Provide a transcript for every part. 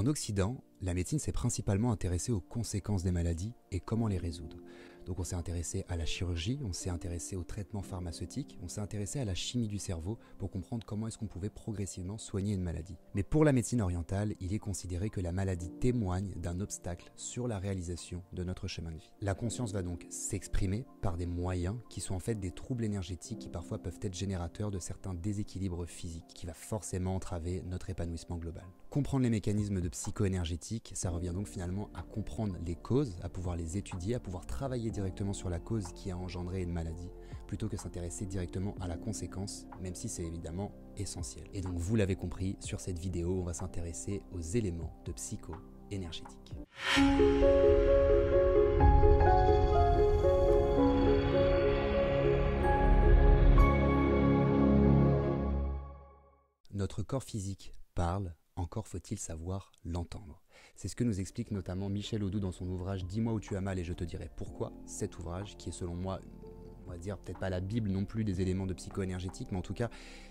En Occident, la médecine s'est principalement intéressée aux conséquences des maladies et comment les résoudre. Donc on s'est intéressé à la chirurgie, on s'est intéressé aux traitements pharmaceutiques, on s'est intéressé à la chimie du cerveau pour comprendre comment est-ce qu'on pouvait progressivement soigner une maladie. Mais pour la médecine orientale, il est considéré que la maladie témoigne d'un obstacle sur la réalisation de notre chemin de vie. La conscience va donc s'exprimer par des moyens qui sont en fait des troubles énergétiques qui parfois peuvent être générateurs de certains déséquilibres physiques qui va forcément entraver notre épanouissement global. Comprendre les mécanismes de psycho-énergétique, ça revient donc finalement à comprendre les causes, à pouvoir les étudier, à pouvoir travailler directement sur la cause qui a engendré une maladie, plutôt que s'intéresser directement à la conséquence, même si c'est évidemment essentiel. Et donc vous l'avez compris, sur cette vidéo, on va s'intéresser aux éléments de psycho-énergétique. Notre corps physique parle, encore faut-il savoir l'entendre. C'est ce que nous explique notamment Michel Audou dans son ouvrage « Dis-moi où tu as mal et je te dirai pourquoi ». Cet ouvrage qui est selon moi, on va dire peut-être pas la Bible non plus des éléments de psycho-énergétique, mais en tout cas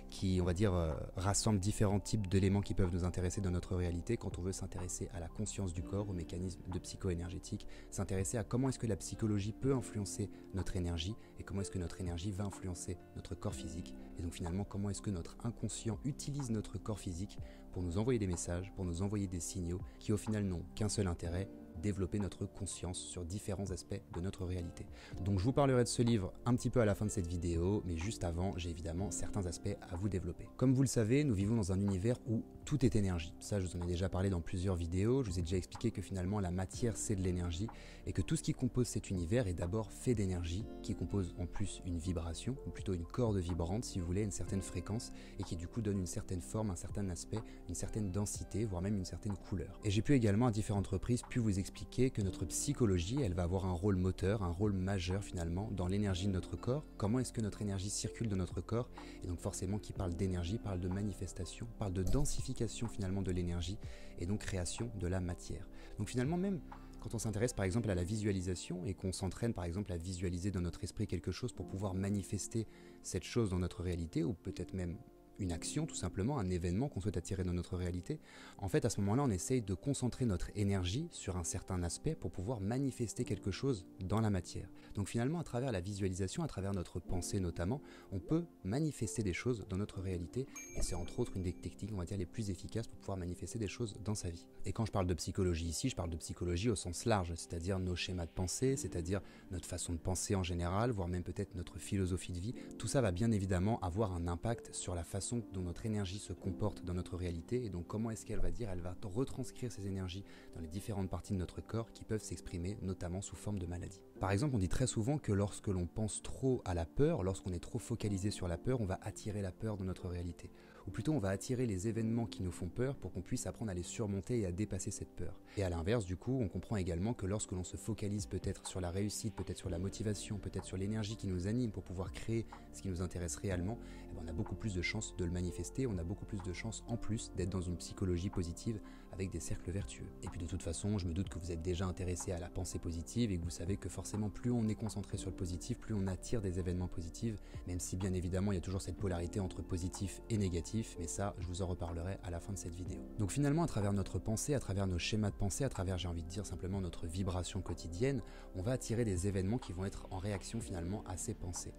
qui, on va dire, rassemble différents types d'éléments qui peuvent nous intéresser dans notre réalité quand on veut s'intéresser à la conscience du corps, aux mécanismes de psycho-énergétique, s'intéresser à comment est-ce que la psychologie peut influencer notre énergie et comment est-ce que notre énergie va influencer notre corps physique et donc finalement comment est-ce que notre inconscient utilise notre corps physique pour nous envoyer des messages, pour nous envoyer des signaux qui au final n'ont qu'un seul intérêt, développer notre conscience sur différents aspects de notre réalité. Donc je vous parlerai de ce livre un petit peu à la fin de cette vidéo, mais juste avant, j'ai évidemment certains aspects à vous développer. Comme vous le savez, nous vivons dans un univers où tout est énergie. Ça, je vous en ai déjà parlé dans plusieurs vidéos, je vous ai déjà expliqué que finalement la matière c'est de l'énergie et que tout ce qui compose cet univers est d'abord fait d'énergie, qui compose en plus une vibration, ou plutôt une corde vibrante si vous voulez, une certaine fréquence, et qui du coup donne une certaine forme, un certain aspect, une certaine densité, voire même une certaine couleur. Et j'ai pu également à différentes reprises vous expliquer que notre psychologie, elle va avoir un rôle moteur, un rôle majeur finalement dans l'énergie de notre corps. Comment est-ce que notre énergie circule dans notre corps? Et donc forcément qui parle d'énergie, parle de manifestation, parle de densification finalement de l'énergie et donc création de la matière. Donc finalement même quand on s'intéresse par exemple à la visualisation et qu'on s'entraîne par exemple à visualiser dans notre esprit quelque chose pour pouvoir manifester cette chose dans notre réalité ou peut-être même une action tout simplement, un événement qu'on souhaite attirer dans notre réalité, en fait à ce moment-là on essaye de concentrer notre énergie sur un certain aspect pour pouvoir manifester quelque chose dans la matière. Donc finalement à travers la visualisation, à travers notre pensée notamment, on peut manifester des choses dans notre réalité et c'est entre autres une des techniques on va dire les plus efficaces pour pouvoir manifester des choses dans sa vie. Et quand je parle de psychologie ici, je parle de psychologie au sens large, c'est-à-dire nos schémas de pensée, c'est-à-dire notre façon de penser en général, voire même peut-être notre philosophie de vie, tout ça va bien évidemment avoir un impact sur la façon dont notre énergie se comporte dans notre réalité et donc comment est-ce qu'elle va dire, elle va retranscrire ces énergies dans les différentes parties de notre corps qui peuvent s'exprimer notamment sous forme de maladies. Par exemple, on dit très souvent que lorsque l'on pense trop à la peur, lorsqu'on est trop focalisé sur la peur, on va attirer la peur dans notre réalité. Ou plutôt on va attirer les événements qui nous font peur pour qu'on puisse apprendre à les surmonter et à dépasser cette peur. Et à l'inverse du coup, on comprend également que lorsque l'on se focalise peut-être sur la réussite, peut-être sur la motivation, peut-être sur l'énergie qui nous anime pour pouvoir créer ce qui nous intéresse réellement, on a beaucoup plus de chances de le manifester, on a beaucoup plus de chances en plus d'être dans une psychologie positive avec des cercles vertueux. Et puis de toute façon, je me doute que vous êtes déjà intéressé à la pensée positive et que vous savez que forcément plus on est concentré sur le positif, plus on attire des événements positifs, même si bien évidemment il y a toujours cette polarité entre positif et négatif, mais ça je vous en reparlerai à la fin de cette vidéo. Donc finalement à travers notre pensée, à travers nos schémas de pensée, à travers j'ai envie de dire simplement notre vibration quotidienne, on va attirer des événements qui vont être en réaction finalement à ces pensées.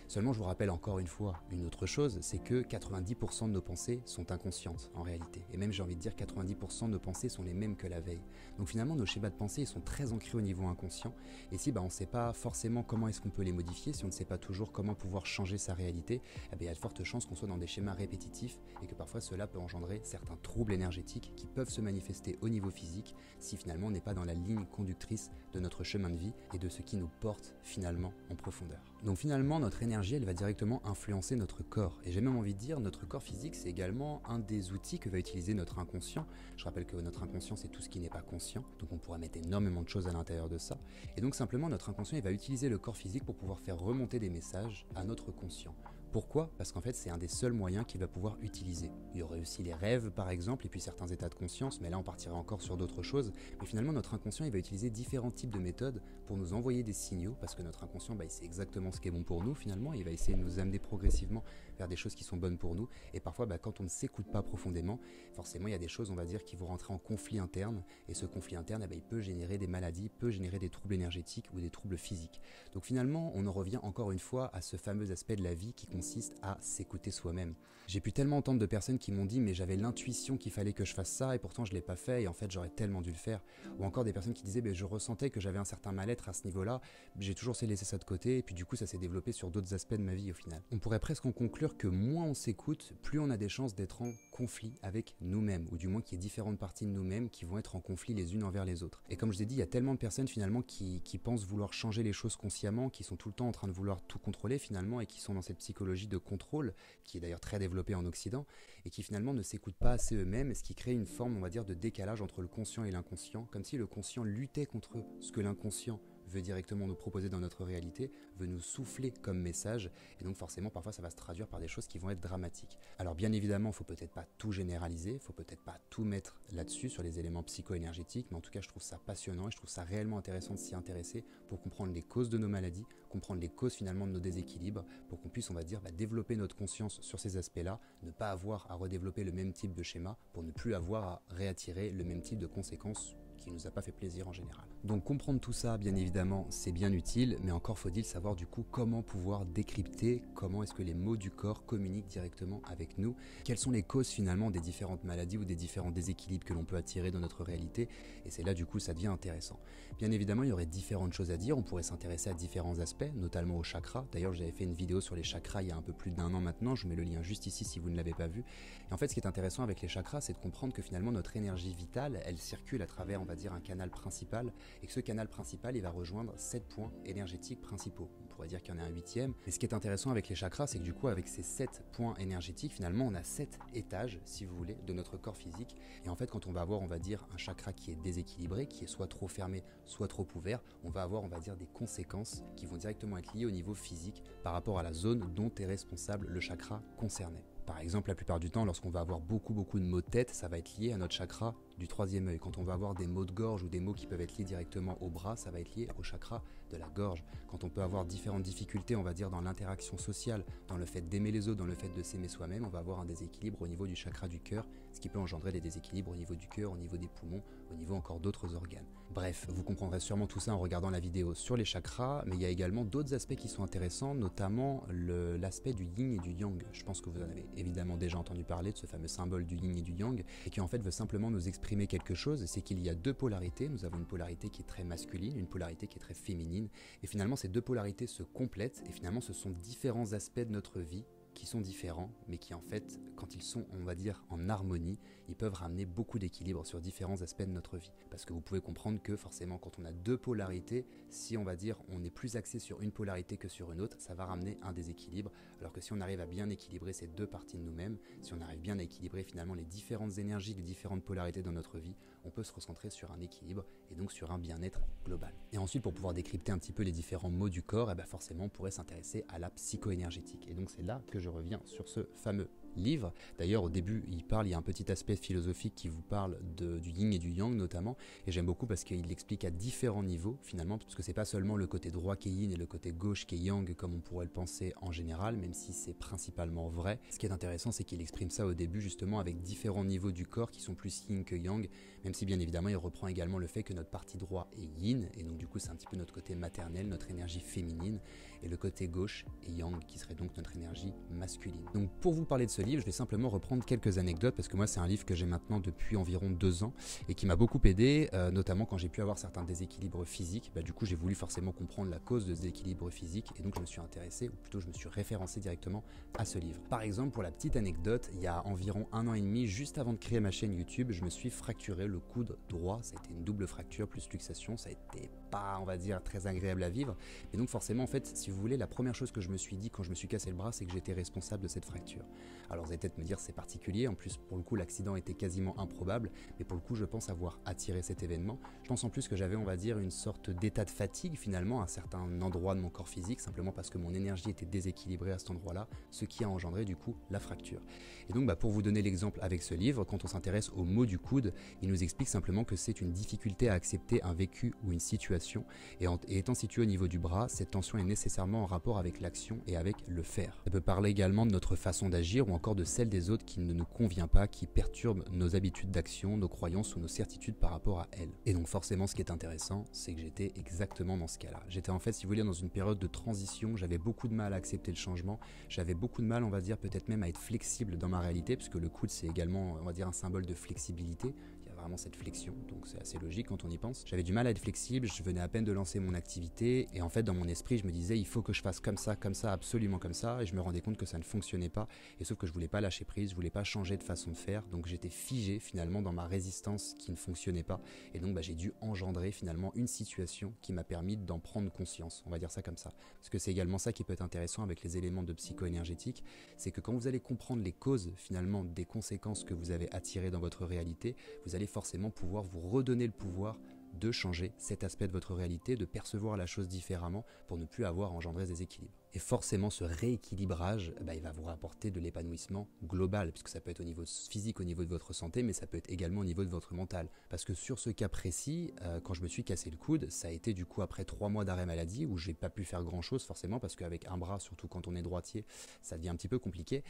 Seulement je vous rappelle encore une fois une autre chose, c'est que 90% de nos pensées sont inconscientes en réalité. Et même j'ai envie de dire 90% de nos pensées sont les mêmes que la veille. Donc finalement nos schémas de pensée ils sont très ancrés au niveau inconscient. Et si on ne sait pas forcément comment est-ce qu'on peut les modifier, si on ne sait pas toujours comment pouvoir changer sa réalité, il y a de fortes chances qu'on soit dans des schémas répétitifs et que parfois cela peut engendrer certains troubles énergétiques qui peuvent se manifester au niveau physique si finalement on n'est pas dans la ligne conductrice de notre chemin de vie et de ce qui nous porte finalement en profondeur. Donc finalement notre énergie elle va directement influencer notre corps et j'ai même envie de dire notre corps physique c'est également un des outils que va utiliser notre inconscient. Je rappelle que notre inconscient c'est tout ce qui n'est pas conscient, donc on pourra mettre énormément de choses à l'intérieur de ça et donc simplement notre inconscient il va utiliser le corps physique pour pouvoir faire remonter des messages à notre conscient. Pourquoi? Parce qu'en fait, c'est un des seuls moyens qu'il va pouvoir utiliser. Il y aurait aussi les rêves, par exemple, et puis certains états de conscience, mais là, on partirait encore sur d'autres choses. Mais finalement, notre inconscient, il va utiliser différents types de méthodes pour nous envoyer des signaux, parce que notre inconscient, il sait exactement ce qui est bon pour nous, finalement. Il va essayer de nous amener progressivement vers des choses qui sont bonnes pour nous. Et parfois, quand on ne s'écoute pas profondément, forcément, il y a des choses, on va dire, qui vont rentrer en conflit interne. Et ce conflit interne, il peut générer des maladies, peut générer des troubles énergétiques ou des troubles physiques. Donc finalement, on en revient encore une fois à ce fameux aspect de la vie qui consiste à s'écouter soi-même. J'ai pu tellement entendre de personnes qui m'ont dit mais j'avais l'intuition qu'il fallait que je fasse ça et pourtant je l'ai pas fait et en fait j'aurais tellement dû le faire. Ou encore des personnes qui disaient je ressentais que j'avais un certain mal-être à ce niveau-là, j'ai toujours essayé de laisser ça de côté et puis du coup ça s'est développé sur d'autres aspects de ma vie au final. On pourrait presque en conclure que moins on s'écoute, plus on a des chances d'être en conflit avec nous-mêmes ou du moins qu'il y ait différentes parties de nous-mêmes qui vont être en conflit les unes envers les autres. Et comme je l'ai dit, il y a tellement de personnes finalement qui pensent vouloir changer les choses consciemment, qui sont tout le temps en train de vouloir tout contrôler finalement et qui sont dans cette psychologie de contrôle qui est d'ailleurs très développée en Occident et qui finalement ne s'écoutent pas assez eux-mêmes, ce qui crée une forme, on va dire, de décalage entre le conscient et l'inconscient, comme si le conscient luttait contre ce que l'inconscient veut directement nous proposer dans notre réalité, veut nous souffler comme message, et donc forcément parfois ça va se traduire par des choses qui vont être dramatiques. Alors bien évidemment, il ne faut peut-être pas tout généraliser, il ne faut peut-être pas tout mettre là-dessus sur les éléments psycho-énergétiques, mais en tout cas je trouve ça passionnant et je trouve ça réellement intéressant de s'y intéresser pour comprendre les causes de nos maladies, comprendre les causes finalement de nos déséquilibres, pour qu'on puisse, on va dire, développer notre conscience sur ces aspects-là, ne pas avoir à redévelopper le même type de schéma, pour ne plus avoir à réattirer le même type de conséquences qui nous a pas fait plaisir en général. Donc comprendre tout ça, bien évidemment, c'est bien utile, mais encore faut-il savoir du coup comment pouvoir décrypter, comment est-ce que les mots du corps communiquent directement avec nous, quelles sont les causes finalement des différentes maladies ou des différents déséquilibres que l'on peut attirer dans notre réalité, et c'est là du coup ça devient intéressant. Bien évidemment, il y aurait différentes choses à dire, on pourrait s'intéresser à différents aspects, notamment aux chakras. D'ailleurs, j'avais fait une vidéo sur les chakras il y a un peu plus d'1 an maintenant, je vous mets le lien juste ici si vous ne l'avez pas vu. Et en fait, ce qui est intéressant avec les chakras, c'est de comprendre que finalement notre énergie vitale, elle circule à travers, on va dire, un canal principal, et que ce canal principal, il va rejoindre 7 points énergétiques principaux. On pourrait dire qu'il y en a un 8e. Et ce qui est intéressant avec les chakras, c'est que du coup, avec ces 7 points énergétiques, finalement, on a 7 étages, si vous voulez, de notre corps physique. Et en fait, quand on va avoir, on va dire, un chakra qui est déséquilibré, qui est soit trop fermé, soit trop ouvert, on va avoir, on va dire, des conséquences qui vont directement être liées au niveau physique par rapport à la zone dont est responsable le chakra concerné. Par exemple, la plupart du temps, lorsqu'on va avoir beaucoup de maux de tête, ça va être lié à notre chakra du 3e œil. Quand on va avoir des maux de gorge ou des maux qui peuvent être liés directement au bras, ça va être lié au chakra de la gorge. Quand on peut avoir différentes difficultés, on va dire, dans l'interaction sociale, dans le fait d'aimer les autres, dans le fait de s'aimer soi-même, on va avoir un déséquilibre au niveau du chakra du cœur, ce qui peut engendrer des déséquilibres au niveau du cœur, au niveau des poumons, au niveau encore d'autres organes. Bref, vous comprendrez sûrement tout ça en regardant la vidéo sur les chakras, mais il y a également d'autres aspects qui sont intéressants, notamment l'aspect du yin et du yang. Je pense que vous en avez évidemment déjà entendu parler de ce fameux symbole du yin et du yang, et qui en fait veut simplement nous exprimer quelque chose, c'est qu'il y a deux polarités. Nous avons une polarité qui est très masculine, une polarité qui est très féminine, et finalement ces deux polarités se complètent, et finalement ce sont différents aspects de notre vie qui sont différents, mais qui en fait, quand ils sont, on va dire, en harmonie, ils peuvent ramener beaucoup d'équilibre sur différents aspects de notre vie. Parce que vous pouvez comprendre que forcément, quand on a deux polarités, si on va dire, on est plus axé sur une polarité que sur une autre, ça va ramener un déséquilibre, alors que si on arrive à bien équilibrer ces deux parties de nous-mêmes, si on arrive bien à équilibrer finalement les différentes énergies, les différentes polarités dans notre vie, on peut se recentrer sur un équilibre et donc sur un bien-être global. Et ensuite, pour pouvoir décrypter un petit peu les différents mots du corps, forcément, on pourrait s'intéresser à la psycho-énergétique. Et donc c'est là que je reviens sur ce fameux livre. D'ailleurs, au début, il y a un petit aspect philosophique qui vous parle du yin et du yang notamment, et j'aime beaucoup parce qu'il l'explique à différents niveaux finalement, parce que c'est pas seulement le côté droit qui est yin et le côté gauche qui est yang comme on pourrait le penser en général, même si c'est principalement vrai. Ce qui est intéressant, c'est qu'il exprime ça au début justement avec différents niveaux du corps qui sont plus yin que yang, même si bien évidemment il reprend également le fait que notre partie droite est yin, et donc du coup c'est un petit peu notre côté maternel, notre énergie féminine, et le côté gauche est yang, qui serait donc notre énergie masculine. Donc pour vous parler de ce livre, je vais simplement reprendre quelques anecdotes, parce que moi c'est un livre que j'ai maintenant depuis environ 2 ans, et qui m'a beaucoup aidé, notamment quand j'ai pu avoir certains déséquilibres physiques. Du coup j'ai voulu forcément comprendre la cause de ce déséquilibre physique, et donc je me suis intéressé, ou plutôt je me suis référencé directement à ce livre. Par exemple, pour la petite anecdote, il y a environ 1 an et demi, juste avant de créer ma chaîne YouTube, je me suis fracturé le coude droit. Ça a été une double fracture plus luxation, ça a été pas, on va dire, très agréable à vivre, et donc forcément en fait, si vous voulez, la première chose que je me suis dit quand je me suis cassé le bras, c'est que j'étais responsable de cette fracture. Alors vous allez peut-être me dire c'est particulier, en plus pour le coup l'accident était quasiment improbable, mais pour le coup je pense avoir attiré cet événement. Je pense en plus que j'avais on va dire une sorte d'état de fatigue finalement à un certain endroit de mon corps physique, simplement parce que mon énergie était déséquilibrée à cet endroit-là, ce qui a engendré du coup la fracture. Et donc pour vous donner l'exemple avec ce livre, quand on s'intéresse au mot du coude, il nous explique simplement que c'est une difficulté à accepter un vécu ou une situation, et étant situé au niveau du bras, cette tension est nécessairement en rapport avec l'action et avec le faire. Ça peut parler également de notre façon d'agir ou encore de celle des autres qui ne nous convient pas, qui perturbe nos habitudes d'action, nos croyances ou nos certitudes par rapport à elles. Et donc forcément ce qui est intéressant, c'est que j'étais exactement dans ce cas-là. J'étais en fait, si vous voulez, dans une période de transition, j'avais beaucoup de mal à accepter le changement, j'avais beaucoup de mal, on va dire, peut-être même à être flexible dans ma réalité, puisque le coude c'est également, on va dire, un symbole de flexibilité. Vraiment cette flexion, donc c'est assez logique quand on y pense. J'avais du mal à être flexible, je venais à peine de lancer mon activité et en fait dans mon esprit je me disais il faut que je fasse comme ça, absolument comme ça, et je me rendais compte que ça ne fonctionnait pas, et sauf que je voulais pas lâcher prise, je voulais pas changer de façon de faire, donc j'étais figé finalement dans ma résistance qui ne fonctionnait pas, et donc j'ai dû engendrer finalement une situation qui m'a permis d'en prendre conscience, on va dire ça comme ça, parce que c'est également ça qui peut être intéressant avec les éléments de psycho-énergétique, c'est que quand vous allez comprendre les causes finalement des conséquences que vous avez attirées dans votre réalité, vous allez forcément pouvoir vous redonner le pouvoir de changer cet aspect de votre réalité, de percevoir la chose différemment pour ne plus avoir engendré des déséquilibres. Et forcément ce rééquilibrage, il va vous rapporter de l'épanouissement global, puisque ça peut être au niveau physique, au niveau de votre santé, mais ça peut être également au niveau de votre mental. Parce que sur ce cas précis, quand je me suis cassé le coude, ça a été du coup après 3 mois d'arrêt maladie, où j'ai pas pu faire grand chose forcément, parce qu'avec un bras, surtout quand on est droitier, ça devient un petit peu compliqué.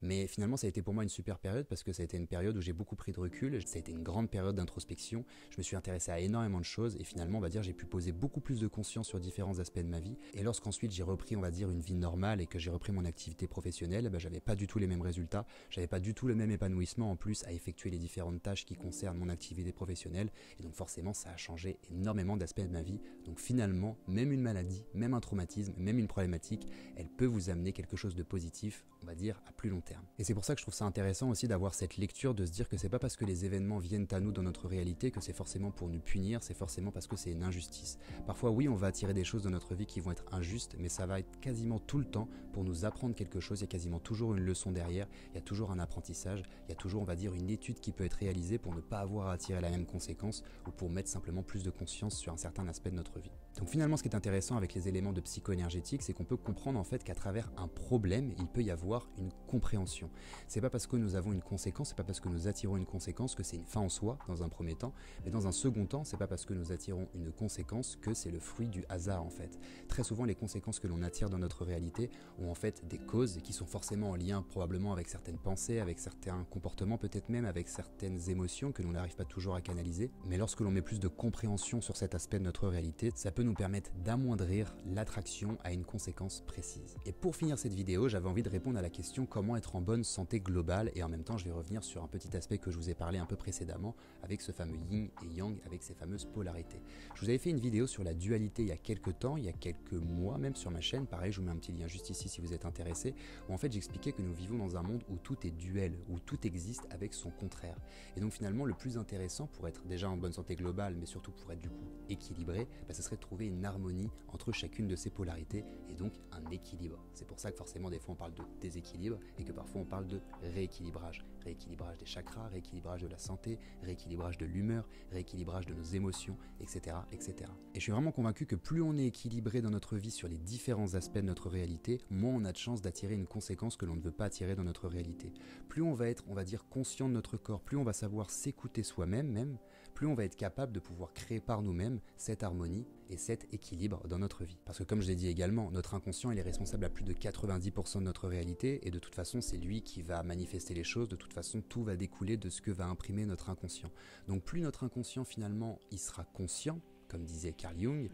Mais finalement, ça a été pour moi une super période parce que ça a été une période où j'ai beaucoup pris de recul, ça a été une grande période d'introspection, je me suis intéressé à énormément de choses et finalement, on va dire, j'ai pu poser beaucoup plus de conscience sur différents aspects de ma vie. Et lorsqu'ensuite j'ai repris, on va dire, une vie normale et que j'ai repris mon activité professionnelle, j'avais pas du tout les mêmes résultats, j'avais pas du tout le même épanouissement en plus à effectuer les différentes tâches qui concernent mon activité professionnelle. Et donc forcément, ça a changé énormément d'aspects de ma vie. Donc finalement, même une maladie, même un traumatisme, même une problématique, elle peut vous amener quelque chose de positif, on va dire, à plus long terme. Et c'est pour ça que je trouve ça intéressant aussi d'avoir cette lecture, de se dire que c'est pas parce que les événements viennent à nous dans notre réalité que c'est forcément pour nous punir, c'est forcément parce que c'est une injustice. Parfois oui, on va attirer des choses dans notre vie qui vont être injustes, mais ça va être quasiment tout le temps pour nous apprendre quelque chose, il y a quasiment toujours une leçon derrière, il y a toujours un apprentissage, il y a toujours, on va dire, une étude qui peut être réalisée pour ne pas avoir à attirer la même conséquence ou pour mettre simplement plus de conscience sur un certain aspect de notre vie. Donc finalement, ce qui est intéressant avec les éléments de psycho-énergétique, c'est qu'on peut comprendre en fait qu'à travers un problème, il peut y avoir une compréhension. C'est pas parce que nous avons une conséquence, c'est pas parce que nous attirons une conséquence que c'est une fin en soi, dans un premier temps, mais dans un second temps, c'est pas parce que nous attirons une conséquence que c'est le fruit du hasard en fait. Très souvent, les conséquences que l'on attire dans notre réalité ont en fait des causes qui sont forcément en lien probablement avec certaines pensées, avec certains comportements, peut-être même avec certaines émotions que l'on n'arrive pas toujours à canaliser. Mais lorsque l'on met plus de compréhension sur cet aspect de notre réalité, ça peut nous permettre d'amoindrir l'attraction à une conséquence précise. Et pour finir cette vidéo, j'avais envie de répondre à la question comment être en bonne santé globale, et en même temps je vais revenir sur un petit aspect que je vous ai parlé un peu précédemment avec ce fameux yin et yang, avec ces fameuses polarités. Je vous avais fait une vidéo sur la dualité il y a quelques temps, il y a quelques mois même sur ma chaîne, pareil je vous mets un petit lien juste ici si vous êtes intéressé, où en fait j'expliquais que nous vivons dans un monde où tout est duel, où tout existe avec son contraire. Et donc finalement le plus intéressant pour être déjà en bonne santé globale, mais surtout pour être du coup équilibré, ce serait de trouver une harmonie entre chacune de ces polarités et donc un équilibre. C'est pour ça que forcément des fois on parle de déséquilibre et que parfois on parle de rééquilibrage. Rééquilibrage des chakras, rééquilibrage de la santé, rééquilibrage de l'humeur, rééquilibrage de nos émotions, etc., etc. Et je suis vraiment convaincu que plus on est équilibré dans notre vie sur les différents aspects de notre réalité, moins on a de chances d'attirer une conséquence que l'on ne veut pas attirer dans notre réalité. Plus on va être, on va dire, conscient de notre corps, plus on va savoir s'écouter soi-même même, plus on va être capable de pouvoir créer par nous-mêmes cette harmonie et cet équilibre dans notre vie. Parce que comme je l'ai dit également, notre inconscient il est responsable à plus de 90% de notre réalité et de toute façon c'est lui qui va manifester les choses, de toute façon tout va découler de ce que va imprimer notre inconscient. Donc plus notre inconscient finalement il sera conscient, comme disait Carl Jung,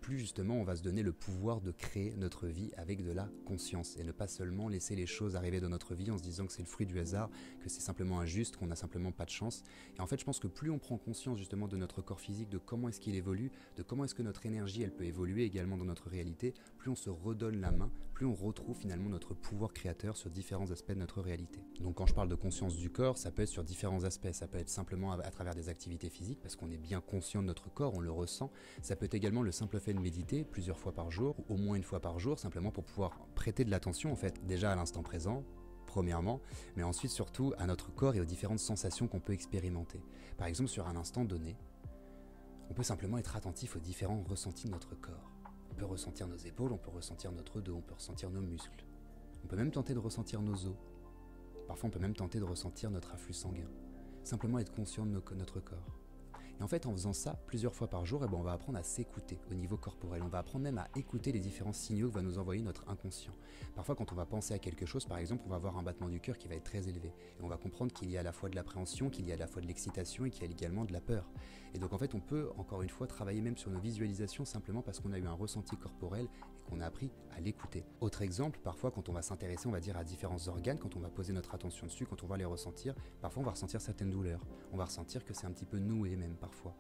plus justement on va se donner le pouvoir de créer notre vie avec de la conscience et ne pas seulement laisser les choses arriver dans notre vie en se disant que c'est le fruit du hasard, que c'est simplement injuste, qu'on n'a simplement pas de chance. Et en fait je pense que plus on prend conscience justement de notre corps physique, de comment est-ce qu'il évolue, de comment est-ce que notre énergie elle peut évoluer également dans notre réalité, plus on se redonne la main, plus on retrouve finalement notre pouvoir créateur sur différents aspects de notre réalité. Donc quand je parle de conscience du corps, ça peut être sur différents aspects, ça peut être simplement à travers des activités physiques parce qu'on est bien conscient de notre corps, on le ressent. Ça peut être également le simple fait de méditer plusieurs fois par jour, ou au moins une fois par jour, simplement pour pouvoir prêter de l'attention en fait déjà à l'instant présent, premièrement, mais ensuite surtout à notre corps et aux différentes sensations qu'on peut expérimenter. Par exemple, sur un instant donné, on peut simplement être attentif aux différents ressentis de notre corps. On peut ressentir nos épaules, on peut ressentir notre dos, on peut ressentir nos muscles. On peut même tenter de ressentir nos os. Parfois, on peut même tenter de ressentir notre afflux sanguin. Simplement être conscient de notre corps. Et en fait, en faisant ça plusieurs fois par jour, on va apprendre à s'écouter au niveau corporel. On va apprendre même à écouter les différents signaux que va nous envoyer notre inconscient. Parfois, quand on va penser à quelque chose, par exemple, on va avoir un battement du cœur qui va être très élevé. Et on va comprendre qu'il y a à la fois de l'appréhension, qu'il y a à la fois de l'excitation et qu'il y a également de la peur. Et donc, en fait, on peut, encore une fois, travailler même sur nos visualisations simplement parce qu'on a eu un ressenti corporel et qu'on a appris à l'écouter. Autre exemple, parfois, quand on va s'intéresser, on va dire, à différents organes, quand on va poser notre attention dessus, quand on va les ressentir, parfois, on va ressentir certaines douleurs. On va ressentir que c'est un petit peu noué même parfois.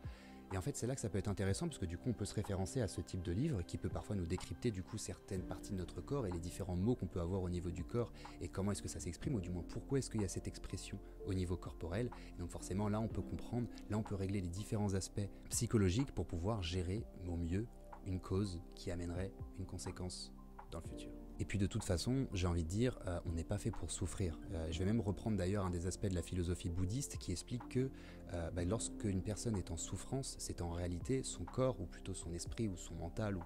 Et en fait, c'est là que ça peut être intéressant parce que du coup, on peut se référencer à ce type de livre qui peut parfois nous décrypter du coup certaines parties de notre corps et les différents mots qu'on peut avoir au niveau du corps et comment est-ce que ça s'exprime ou du moins pourquoi est-ce qu'il y a cette expression au niveau corporel. Et donc forcément, là, on peut comprendre, là, on peut régler les différents aspects psychologiques pour pouvoir gérer au mieux une cause qui amènerait une conséquence dans le futur. Et puis de toute façon, j'ai envie de dire, on n'est pas fait pour souffrir. Je vais même reprendre d'ailleurs un des aspects de la philosophie bouddhiste qui explique que lorsque une personne est en souffrance, c'est en réalité son corps, ou plutôt son esprit, ou son mental, ou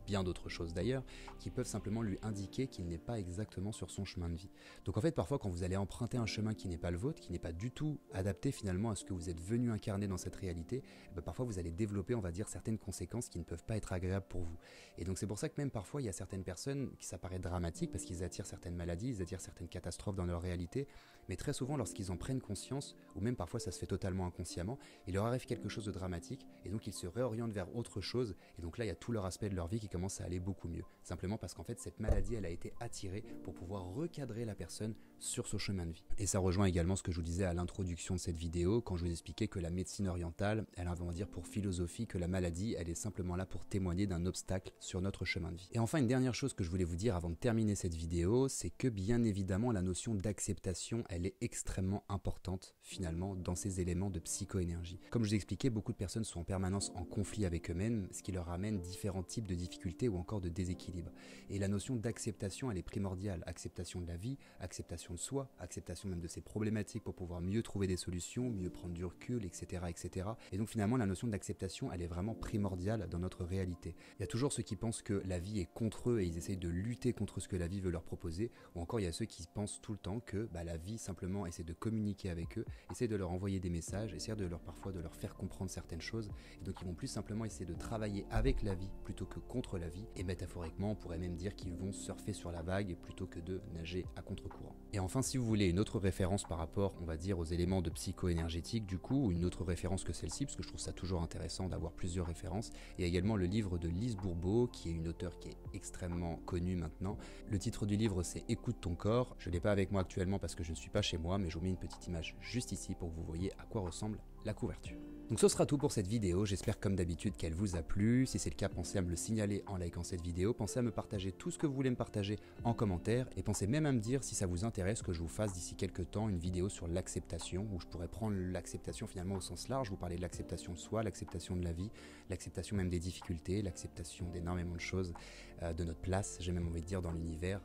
bien d'autres choses d'ailleurs, qui peuvent simplement lui indiquer qu'il n'est pas exactement sur son chemin de vie. Donc en fait, parfois quand vous allez emprunter un chemin qui n'est pas le vôtre, qui n'est pas du tout adapté finalement à ce que vous êtes venu incarner dans cette réalité, parfois vous allez développer, on va dire, certaines conséquences qui ne peuvent pas être agréables pour vous. Et donc c'est pour ça que même parfois il y a certaines personnes qui ça paraît dramatique parce qu'ils attirent certaines maladies, ils attirent certaines catastrophes dans leur réalité, mais très souvent lorsqu'ils en prennent conscience, ou même parfois ça se fait totalement inconsciemment, il leur arrive quelque chose de dramatique et donc ils se réorientent vers autre chose et donc là il y a tout leur aspect de leur vie qui commence à aller beaucoup mieux. Simplement parce qu'en fait cette maladie elle a été attirée pour pouvoir recadrer la personne sur son chemin de vie. Et ça rejoint également ce que je vous disais à l'introduction de cette vidéo quand je vous expliquais que la médecine orientale, elle a on va dire pour philosophie que la maladie elle est simplement là pour témoigner d'un obstacle sur notre chemin de vie. Et enfin une dernière chose que je voulais vous dire avant de terminer cette vidéo, c'est que bien évidemment la notion d'acceptation elle est extrêmement importante finalement dans ces éléments de psychoénergie. Comme je vous ai expliqué, beaucoup de personnes sont en permanence en conflit avec eux-mêmes, ce qui leur amène différents types de difficultés ou encore de déséquilibre. Et la notion d'acceptation, elle est primordiale. Acceptation de la vie, acceptation de soi, acceptation même de ses problématiques pour pouvoir mieux trouver des solutions, mieux prendre du recul, etc. etc. Et donc finalement, la notion d'acceptation, elle est vraiment primordiale dans notre réalité. Il y a toujours ceux qui pensent que la vie est contre eux et ils essayent de lutter contre ce que la vie veut leur proposer, ou encore il y a ceux qui pensent tout le temps que la vie simplement essaie de communiquer avec eux, essaie de leur envoyer des messages, essaie de parfois de leur faire comprendre certaines choses, et donc ils vont plus simplement essayer de travailler avec la vie plutôt que contre la vie, et métaphoriquement on pourrait même dire qu'ils vont surfer sur la vague plutôt que de nager à contre-courant. Et enfin, si vous voulez une autre référence par rapport, on va dire, aux éléments de psycho-énergétique du coup, ou une autre référence que celle-ci, parce que je trouve ça toujours intéressant d'avoir plusieurs références, il y a également le livre de Lise Bourbeau, qui est une auteure qui est extrêmement connue maintenant. Le titre du livre c'est Écoute ton corps. Je ne l'ai pas avec moi actuellement parce que je ne suis pas chez moi, mais je vous mets une petite image juste ici pour que vous voyez à quoi ressemble la couverture. Donc ce sera tout pour cette vidéo, j'espère comme d'habitude qu'elle vous a plu. Si c'est le cas, pensez à me le signaler en likant cette vidéo, pensez à me partager tout ce que vous voulez me partager en commentaire et pensez même à me dire si ça vous intéresse que je vous fasse d'ici quelques temps une vidéo sur l'acceptation, où je pourrais prendre l'acceptation finalement au sens large, vous parler de l'acceptation de soi, l'acceptation de la vie, l'acceptation même des difficultés, l'acceptation d'énormément de choses, de notre place, j'ai même envie de dire dans l'univers.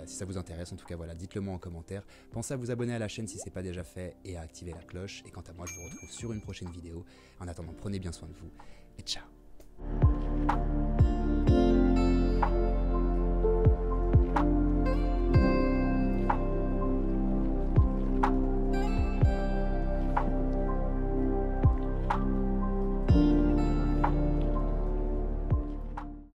Si ça vous intéresse, en tout cas voilà, dites-le moi en commentaire. Pensez à vous abonner à la chaîne si ce n'est pas déjà fait et à activer la cloche. Et quant à moi, je vous retrouve sur une prochaine vidéo. En attendant, prenez bien soin de vous et ciao.